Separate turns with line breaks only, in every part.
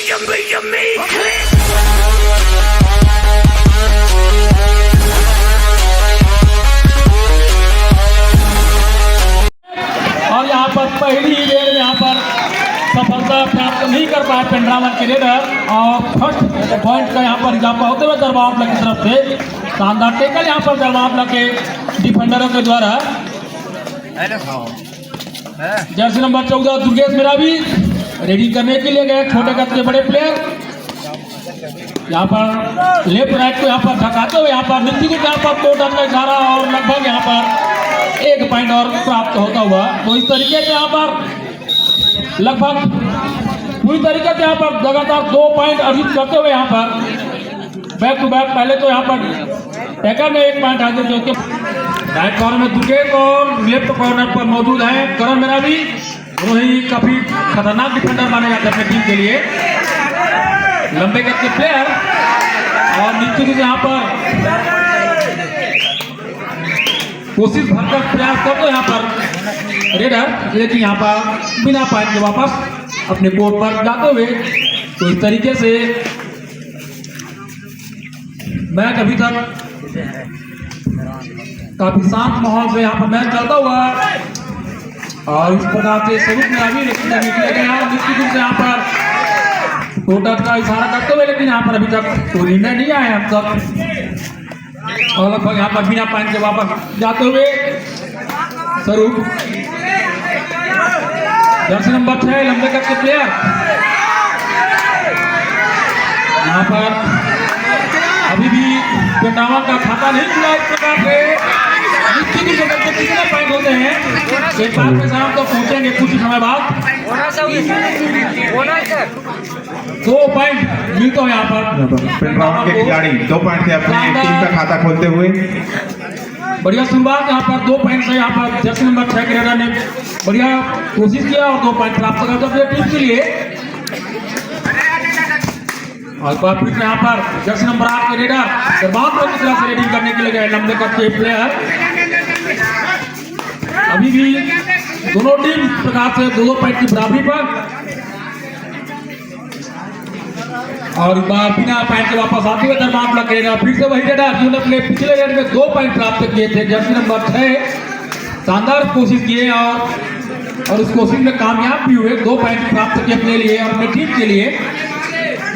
और यहाँ पर पहली रेड में यहाँ पर सफलता प्राप्त नहीं कर पाए पेंड्रावन के रेडर और फर्स्ट पॉइंट का यहाँ पर इजाफा होते हुए दरबार की तरफ से शानदार टेकल यहाँ पर दरबार के डिफेंडरों के द्वारा। Jersey number 14 Durgesh Meravi raiding करने के लिए गए छोटे कद के बड़े प्लेयर। यहाँ पर लेफ्ट राइट को यहाँ पर धकाते हुए यहाँ पर नीति को यहाँ पर 2 रन का इशारा और लगभग यहाँ पर 1 पॉइंट और प्राप्त होता हुआ। तो इस तरीके से यहाँ पर लगभग पूरी तरीके से यहाँ पर लगातार 2 पॉइंट अर्जित करते हुए यहाँ पर बैक टू बैक। पहले तो यहाँ पर टैकर में 1 पॉइंट हासिल किया। राइट कॉर्नर में दुर्गेश और लेफ्ट कॉर्नर पर मौजूद है करण मेरावी। दोनों ही काफी खतरनाक डिफेंडर माने जाते हैं अपनी टीम के लिए, लंबे कद के प्लेयर। और निश्चित रूप से यहाँ पर कोशिश भरकर प्रयास कर दो यहाँ पर रेडर, लेकिन यहाँ पर बिना पॉइंट के वापस अपने कोर्ट पर जाते हुए। तो इस तरीके से मैच अभी तक काफी शांत माहौल से यहाँ पर मैच चलता हुआ और इस प्रकार से स्वरूप में अभी निकले गए। निश्चित रूप से यहाँ पर टोटल का इशारा करते हुए, लेकिन यहाँ पर अभी तक कोई निर्णय नहीं आया अब तक। और लगभग यहाँ पर बिना पॉइंट के वापस जाते हुए स्वरूप। जर्सी नंबर 6 लंबे कद के प्लेयर यहाँ पर अभी भी पेंड्रावन का खाता नहीं खुला। इस प्रकार से कितने पॉइंट होते हैं एक बार के साथ तो पहुंचेंगे कुछ समय बाद। 2 पॉइंट मिलते हो यहाँ पर
पेंड्रावन के खिलाड़ी 2 पॉइंट से अपनी टीम का खाता खोलते हुए।
बढ़िया शुरुआत यहाँ पर 2 पॉइंट से यहाँ पर जर्सी नंबर 6 के रेडर ने बढ़िया कोशिश किया और 2 पॉइंट प्राप्त कर अपनी टीम के लिए। और फिर यहाँ पर जर्सी नंबर 8 के रेडर दरबार की तरफ से रेडिंग करने के लिए गए लंबे कद के प्लेयर। अभी भी दोनों टीम इस प्रकार से 2 पॉइंट की बराबरी पर और बिना पॉइंट के वापस आते हुए दरबार ब्लॉक रेडर फिर से वही रेडर जिन्होंने अपने पिछले रेड में 2 पॉइंट प्राप्त किए थे। जर्सी नंबर 6 शानदार कोशिश किए और उस कोशिश में कामयाब भी हुए। 2 पॉइंट प्राप्त किए अपने लिए और अपनी टीम के लिए।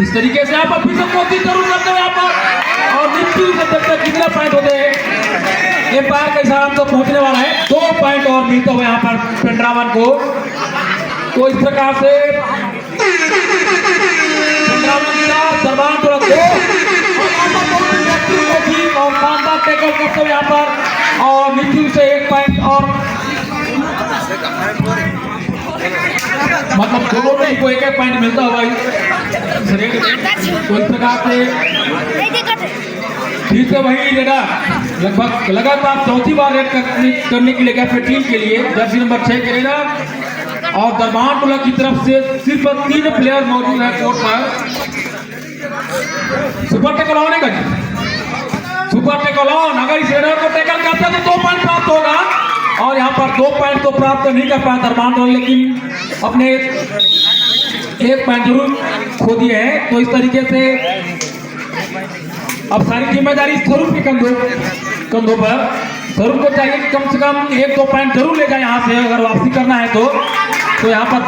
इस तरीके से यहाँ पर फिर से कोशिश जरूर करते हैं यहाँ पर और निश्चित से कितने पॉइंट होते हैं ये पार का हिसाब तो पहुंचने वाला है। 2 पॉइंट और मिलते हुए यहाँ पर पेंड्रावन को। तो इस प्रकार से दरबार थोड़ा 2 और शानदार टैकल करते हुए यहाँ पर और निश्चित से 1 पॉइंट और मतलब दोनों टीम को 1-1 पॉइंट मिलता होगा। तो इस प्रकार से फिर से वही रेडर लगभग लगातार चौथी बार रेड करने के लिए गए अपनी टीम के लिए। जर्सी नंबर 6 के रेडर और दरबार टोला की तरफ से सिर्फ 3 प्लेयर मौजूद है कोर्ट पर। सुपर टैकल ऑन है सुपर टैकल ऑन। अगर इस रेडर को टैकल करते हैं तो 2 पॉइंट प्राप्त होगा और यहाँ पर 2 पॉइंट तो प्राप्त नहीं कर पाया दरबार टोला, लेकिन अपने 1 पॉइंट जरूर खो दिए हैं। तो इस तरीके से अब सारी जिम्मेदारी स्वरूप के कंधों पर। स्वरूप को चाहिए कि कम से कम 1-2 पॉइंट जरूर ले जाए यहाँ से अगर वापसी करना है तो यहाँ पर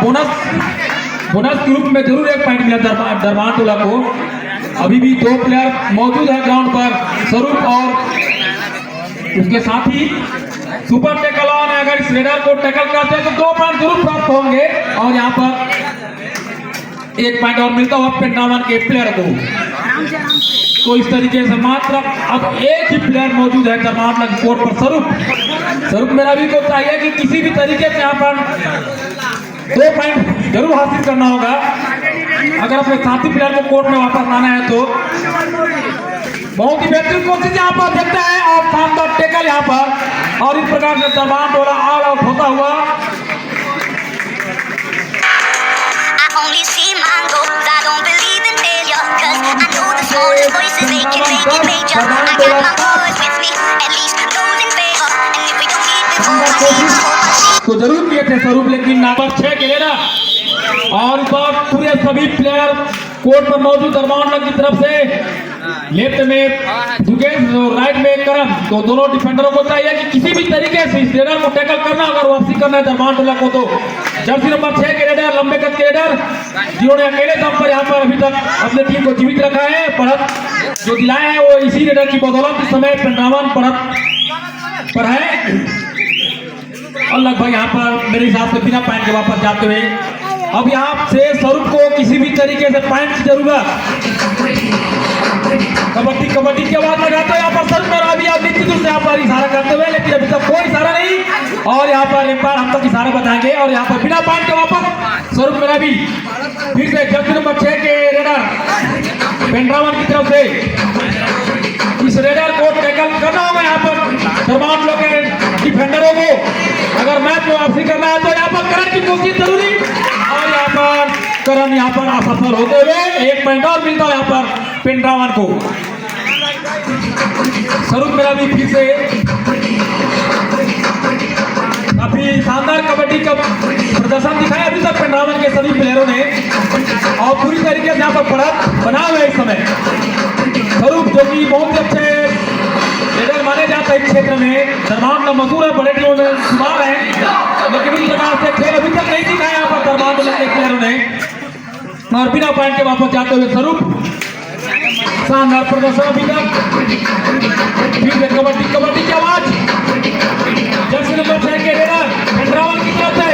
बोनस के रूप में जरूर 1 पॉइंट मिला दरबार टोला को। अभी भी 2 प्लेयर मौजूद है ग्राउंड पर, स्वरूप और उसके साथ ही सुपर टैकल ऑन है। अगर इस रेडर को टैकल करते हैं तो 2 पॉइंट जरूर प्राप्त होंगे और यहाँ पर 1 पॉइंट और मिलता हुआ पेंड्रावन के प्लेयर को। तो इस तरीके से मात्र अब 1 ही प्लेयर मौजूद है दरबार की कोर्ट पर। स्वरूप मेरावी को चाहिए कि किसी भी तरीके से यहाँ पर 2 पॉइंट जरूर हासिल करना होगा अगर अपने साथी प्लेयर को कोर्ट में वापस लाना है तो। बहुत ही बेहतरीन कोशिश यहाँ पर देखते हैं और शानदार टैकल यहाँ पर और इस प्रकार से दरबार टोला ऑल आउट होता हुआ। तो जरूर किए थे स्वरूप, लेकिन नंबर 6 के रेडर और इस बार पूरे सभी प्लेयर कोर्ट पर मौजूद दरबान की तरफ से लेफ्ट में दुगेश और राइट में करम, तो दोनों डिफेंडरों को चाहिए कि किसी भी तरीके से इस रेडर को टैकल करना, अगर वापसी करना है दरबान टोला को। तो जर्सी नंबर 6 के रेडर, लंबे कद के रेडर, जिन्होंने अकेले दम पर यहाँ पर अभी तक अपने टीम को जीवित रखा है, बढ़त जो दिलाए हैं वो इसी रेडर की बदौलत इस समय पेंड्रावन बढ़त पर है। और लगभग यहाँ पर मेरे हिसाब से बिना पॉइंट के वापस जाते हुए अब यहाँ से स्वरूप को किसी भी तरीके से पॉइंट की जरूरत। कबड्डी कबड्डी की आवाज लगाते हैं यहाँ पर स्वरूप मेरा भी आप निश्चित रूप से यहाँ पर इशारा करते हुए, लेकिन अभी तक कोई इशारा नहीं। और यहाँ पर एक बार हम तक इशारा बताएंगे और यहाँ पर बिना पॉइंट के वापस स्वरूप मेरा भी फिर से जर्सी नंबर 6 के रेडर पेंड्रावन की तरफ से इस रेडर को टैकल करना होगा यहाँ पर दरबान लोग के डिफेंडरों को। अगर मैच में वापसी करना है तो यहाँ पर करण की कोशिश जरूरी, और यहाँ पर करण यहाँ पर असफल होते हुए 1 पॉइंट और मिलता है यहाँ पर पेंड्रावन को। स्वरूप मेरा भी फिर से काफी शानदार कबड्डी का प्रदर्शन दिखाया अभी तक पेंड्रावन के सभी प्लेयरों ने, और पूरी तरीके से यहाँ पर बढ़त बना हुआ है इस समय स्वरूप, जो कि बहुत अच्छे लीडर माने जाते हैं क्षेत्र में। दरबान का मशहूर है, बड़े टीमों में शुमार है, लेकिन इस प्रकार से खेल अभी तक नहीं दिखाया यहाँ पर दरबान के प्लेयरों ने। और बिना पॉइंट के वापस जाते हुए स्वरूप शानदार प्रदर्शन अभी तक। फिर से कबड्डी कबड्डी की आवाज जर्सी नंबर 6 के रेडर पेंड्रावन की तरफ से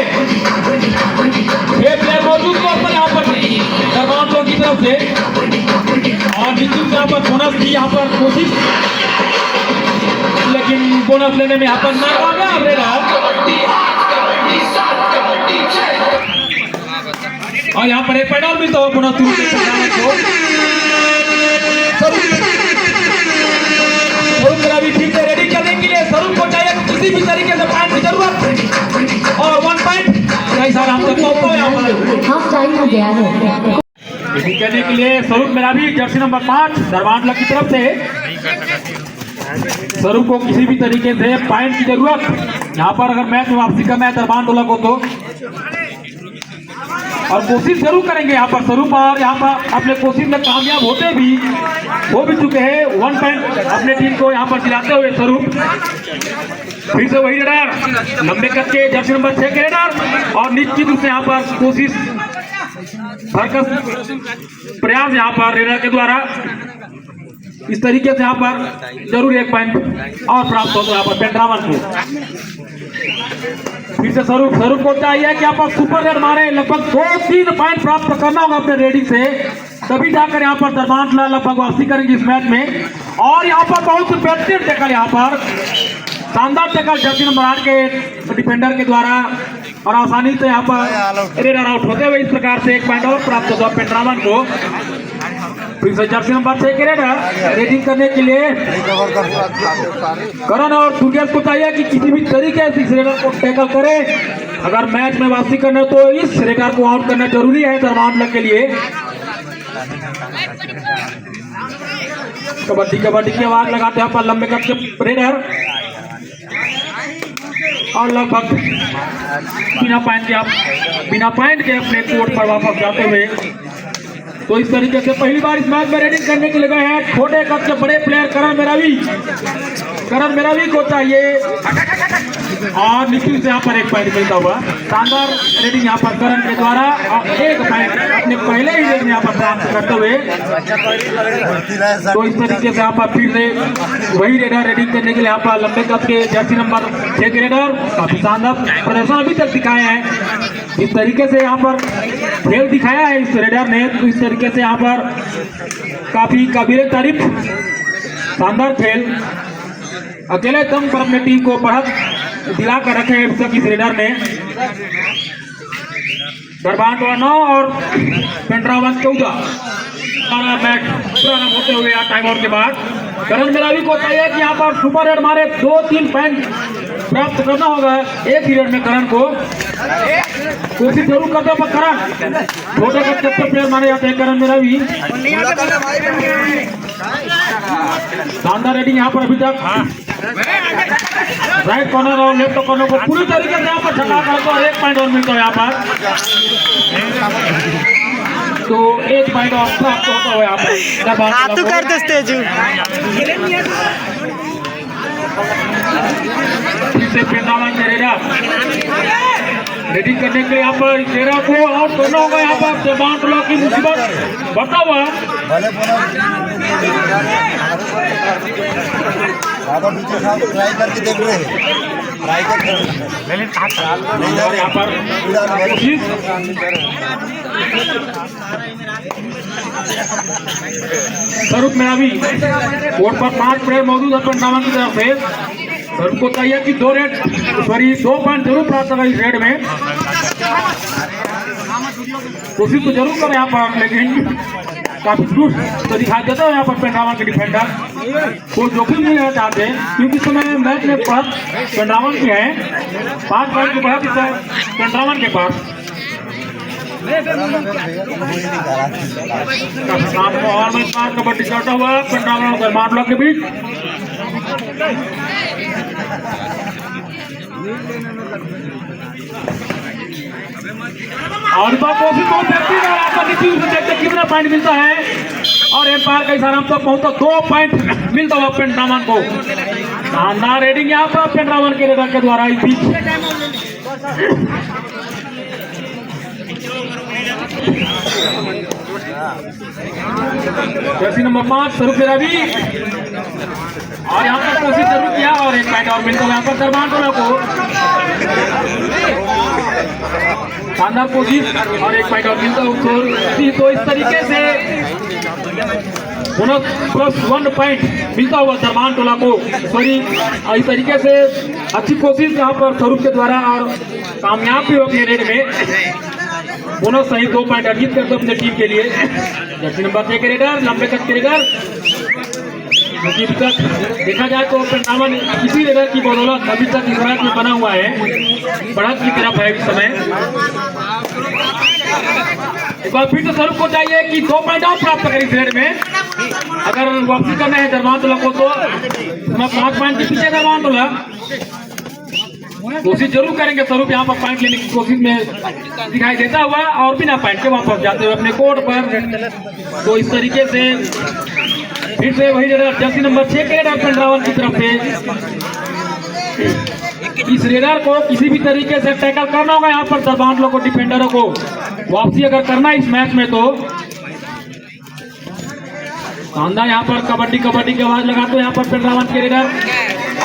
6 प्लेयर मौजूद पर यहाँ पर दरबान की तरफ से, और निश्चित यहाँ पर बोनस की यहाँ पर कोशिश, लेकिन बोनस लेने में यहाँ पर नाकामयाब रेडर। और यहाँ पर एक पैडल भी तो बोनस को स्वरूप मेरा भी फिर से रेडी करने के लिए स्वरूप को चाहिए किसी भी तरीके से पॉइंट की जरूरत, और 1 पॉइंट कई सारा हम तक पहुंचता है यहाँ पर
हाफ टाइम हो गया है।
रेडी करने के लिए स्वरूप मेरा भी जर्सी नंबर 5 दरबान की तरफ से स्वरूप को किसी भी तरीके से पॉइंट की जरूरत यहाँ पर, अगर मैच में वापसी करना है दरबान टोला को तो, और कोशिश जरूर करेंगे यहाँ पर स्वरूप, और यहाँ पर अपने कोशिश में कामयाब होते भी हो भी चुके हैं। 1 पॉइंट अपने टीम को यहाँ पर दिलाते हुए स्वरूप फिर से वही रेडर लंबे कद के जर्सी नंबर 6 के रेडर, और निश्चित रूप से यहाँ पर कोशिश भरकस प्रयास यहाँ पर रेडर के द्वारा इस तरीके से यहाँ पर जरूर 1 पॉइंट और प्राप्त होता है यहाँ पर पेंड्रावन को। फिर से स्वरूप को चाहिए कि यहाँ पर सुपर रेड मारे, लगभग 2-3 पॉइंट प्राप्त करना होगा अपने रेडिंग से, तभी जाकर यहाँ पर दरबान लगभग वापसी करेंगे इस मैच में। और यहाँ पर बहुत बेहतरीन टैकल, यहाँ पर शानदार टैकल जर्सी नंबर 8 के डिफेंडर के द्वारा, और आसानी से यहाँ पर रेडर आउट होते हुए इस प्रकार से 1 पॉइंट और प्राप्त होगा पेंड्रावन को। फिर से जर्सी नंबर 6 के रेडर रेडिंग करने के लिए करण और दुर्गेश को चाहिए कि किसी भी तरीके से इस रेडर को टैकल करे, अगर मैच में वापसी करना तो इस रेडर को आउट करना जरूरी है दरबान के लिए। कबड्डी कबड्डी की आवाज लगाते हैं पर लंबे कद के रेडर, और लगभग बिना पॉइंट के अपने कोर्ट पर वापस जाते हुए, तो इस तरीके से पहली बार इस मैच में रेडिंग करने के लिए गए हैं छोटे कद के बड़े प्लेयर करण मेरावी को चाहिए, और निश्चित से यहाँ पर 1 पॉइंट मिलता हुआ शानदार रेडिंग यहाँ पर करण के द्वारा, और 1 पॉइंट अपने पहले ही रेडिंग यहाँ पर प्राप्त करते हुए, तो इस तरीके से यहाँ पर फिर से वही रेडर रेडिंग करने के लिए यहाँ पर लंबे कद के जर्सी नंबर 6 के रेडर काफी शानदार प्रदर्शन अभी तक दिखाए हैं। इस तरीके से यहाँ पर खेल दिखाया है इस रेडर ने, तो इस तरीके से यहाँ पर काफी काबिल तारीफ शानदार खेल, अकेले दम पर अपने टीम को बढ़त दिला कर रखे हैं इस रेडर ने। दरबान 9 और पेंड्रावन 14 मैच प्रारंभ होते हुए टाइम आउट के बाद करण मेरावी को चाहिए कि यहाँ पर सुपर रेड मारे, 2-3 पॉइंट प्राप्त करना होगा एक ही रेड में करण को, कोशिश जरूर करते हैं पर करण छोटे कद प्लेयर माने जाते हैं करण मेरावी। शानदार रेडिंग यहाँ पर अभी तक राइट कॉर्नर और लेफ्ट कॉर्नर को पूरी तरीके से यहाँ पर ठंडा कर तो 1 पॉइंट और मिलता है यहाँ पर। तो 1 पॉइंट और प्राप्त होता है यहाँ पर।
हाथ कर दस्ते जू
फिर से पेंडावन करेगा रेडी करने के लिए यहाँ पर चेहरा को आउट करना होगा। यहाँ पर जबान टोला की मुसीबत बढ़ता हुआ
ट्राई करके देख रहे हैं
और यहाँ पर स्वरूप में अभी कोर्ट पर 5 प्लेयर मौजूद है पेंडावन की तरफ से। स्वरूप को चाहिए कि 2 पॉइंट जरूर प्राप्त करें इस रेड में। कोशिश तो जरूर करें यहाँ पर, लेकिन काफी दूर तो दिखाई देता है यहाँ पर पेंडावन के डिफेंडर को जोखिम नहीं लेना चाहते, क्योंकि इस समय मैच में बढ़त पेंडावन की है। 5 पॉइंट की बढ़त इस पेंडावन के पास। कबड्डी चलता हुआ पेंडावन और मामला के बीच। और कोशिश बहुत बेहतरीन है यहाँ पर नीचे से देखते कितना पॉइंट मिलता है और एम्पायर का इशारा तक पहुंचता 2 पॉइंट मिलता हुआ पेंडावन को। शानदार रेडिंग यहाँ पर पेंडावन के रेडर के द्वारा इस बीच। जर्सी नंबर 5 स्वरूप रवि और यहाँ पर कोशिश जरूर किया और 1 पॉइंट और मिलता हुआ यहाँ पर दरबान टोला को। शानदार कोशिश और 1 पॉइंट और मिलता हुआ। तो इस तरीके से +1 पॉइंट मिलता हुआ दरबान टोला को। सॉरी, इस तरीके से अच्छी कोशिश यहाँ पर स्वरूप के द्वारा और कामयाब भी होगी रेड में। बोनस सही 2 पॉइंट अर्जित करते अपने टीम के लिए। जर्सी नंबर 6 के रेडर लंबे कद के रेडर, क्योंकि अभी तक देखा जाए तो पेंडावन किसी रेडर की बदौलत अभी तक इस मैच में बना हुआ है, बढ़त की तरफ है इस समय। एक बार फिर से स्वरूप को चाहिए कि 2 पॉइंट और प्राप्त करें इस रेड में। अगर वापसी करना है दरबान टोला को तो 5 पॉइंट के पीछे दरबान टोला कोशिश जरूर करेंगे। स्वरूप यहाँ पर पॉइंट लेने की कोशिश में दिखाई देता हुआ और बिना पॉइंट के वापस जाते हुए अपने कोर्ट पर। तो इस तरीके से फिर से वही रेडर जर्सी नंबर 6 के रेडर पेंडावन की तरफ से इस रेडर को किसी भी तरीके से टैकल करना होगा। यहाँ पर दरबान लोगों को डिफेंडरों को वापसी अगर करना है इस मैच में तो शानदार यहाँ पर कबड्डी की आवाज लगाते हुए यहाँ पर पेंडावन के रेडर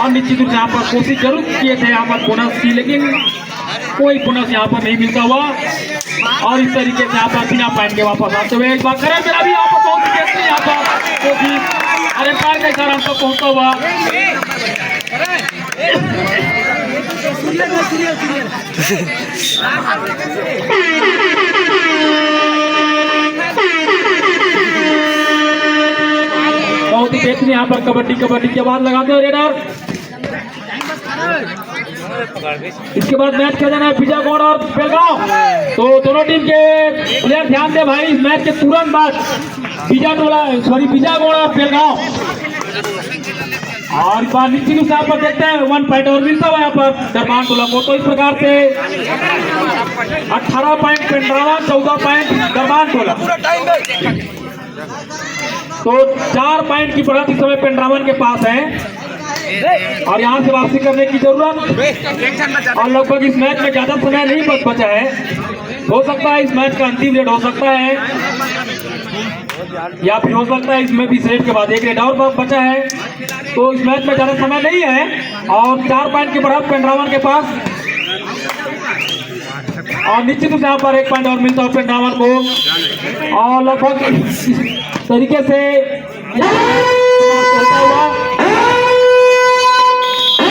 और निश्चित रूप से यहाँ पर कोशिश जरूर किए थे यहाँ पर बोनस की, लेकिन कोई बोनस यहाँ पर नहीं मिलता हुआ और इस तरीके से यहाँ पर बिना पॉइंट के वापस आते हुए एक बार करें फिर अभी यहाँ पर बहुत बेहतरीन यहाँ पर कोशिश और एम्पायर का इशारा हमको पहुंचता हुआ। बहुत ही बेहतरीन यहाँ पर कबड्डी की आवाज लगाते हुए रेडर। इसके बाद मैच खेला जाना है बीजागौड़ और बेलगांव। तो दोनों टीम के प्लेयर ध्यान दे भाई, इस मैच के तुरंत बाद बीजागौड़ और बेलगांव। और इस बार निश्चित रूप से यहाँ पर देखते हैं 1 पॉइंट और मिलता हुआ यहाँ पर दरबान टोला को। तो इस प्रकार से 18 पॉइंट पेंडावन, 14 पॉइंट दरबान टोला। तो 4 पॉइंट की बढ़त इस समय पेंडावन के पास है और यहाँ से वापसी करने की जरूरत और लगभग इस मैच में ज्यादा समय नहीं बचा है। हो सकता है इस मैच का अंतिम रेड हो सकता है या फिर हो सकता है इसमें भी इस रेड के बाद 1 रेड और बचा है। तो इस मैच में ज्यादा समय नहीं है और 4 पॉइंट की बढ़त पेंडावन के पास और निश्चित रूप से यहाँ पर 1 पॉइंट और मिलता है पेंडावन को और लगभग इस तरीके से होता हुआ